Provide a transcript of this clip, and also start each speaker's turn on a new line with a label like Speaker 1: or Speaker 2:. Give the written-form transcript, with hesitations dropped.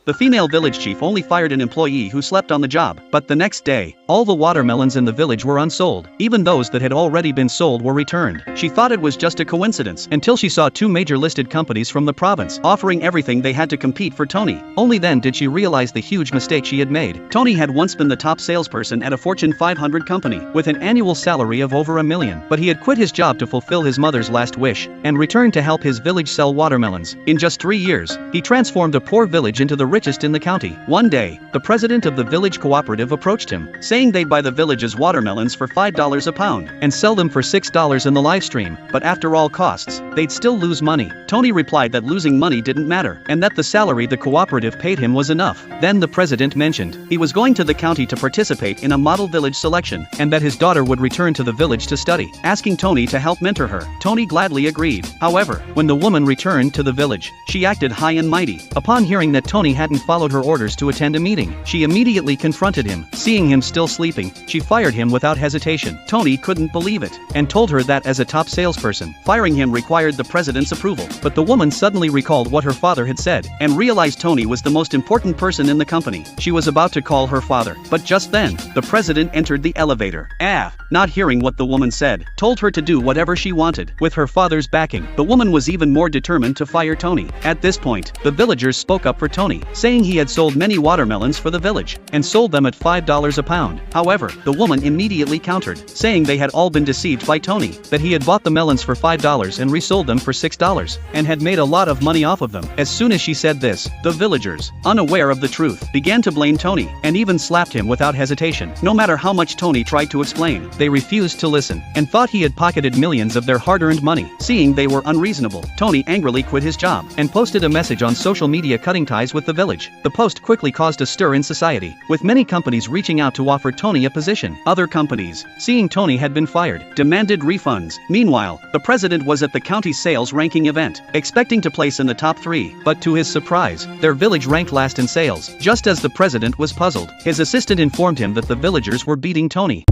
Speaker 1: The female village chief only fired an employee who slept on the job, but the next day, all the watermelons in the village were unsold. Even those that had already been sold were returned. She thought it was just a coincidence until she saw two major listed companies from the province offering everything they had to compete for Tony. Only then did she realize the huge mistake she had made. Tony had once been the top salesperson at a Fortune 500 company with an annual salary of over $1 million, but he had quit his job to fulfill his mother's last wish and returned to help his village sell watermelons. In just 3 years, he transformed a poor village into the richest in the county. One day, the president of the village cooperative approached him, saying they'd buy the village's watermelons for $5 a pound and sell them for $6 in the live stream, but after all costs, they'd still lose money. Tony replied that losing money didn't matter and that the salary the cooperative paid him was enough. Then the president mentioned he was going to the county to participate in a model village selection and that his daughter would return to the village to study, asking Tony to help mentor her. Tony gladly agreed. However, when the woman returned to the village, she acted high and mighty. Upon hearing that Tony hadn't followed her orders to attend a meeting, she immediately confronted him. Seeing him still sleeping, she fired him without hesitation. Tony couldn't believe it and told her that as a top salesperson, firing him required the president's approval. But the woman suddenly recalled what her father had said and realized Tony was the most important person in the company. She was about to call her father, but just then, the president entered the elevator. Not hearing what the woman said, told her to do whatever she wanted. With her father's backing, the woman was even more determined to fire Tony. At this point, the villagers spoke up for Tony, saying he had sold many watermelons for the village and sold them at $5 a pound. However, the woman immediately countered, saying they had all been deceived by Tony, that he had bought the melons for $5 and resold them for $6 and had made a lot of money off of them. As soon as she said this, the villagers, unaware of the truth, began to blame Tony and even slapped him without hesitation. No matter how much Tony tried to explain, they refused to listen and thought he had pocketed millions of their hard-earned money. Seeing they were unreasonable, Tony angrily quit his job and posted a message on social media cutting ties with the village. The post quickly caused a stir in society, with many companies reaching out to offer Tony a position. Other companies, seeing Tony had been fired, demanded refunds. Meanwhile, the president was at the county sales ranking event, expecting to place in the top 3, but to his surprise, their village ranked last in sales. Just as the president was puzzled, his assistant informed him that the villagers were beating Tony.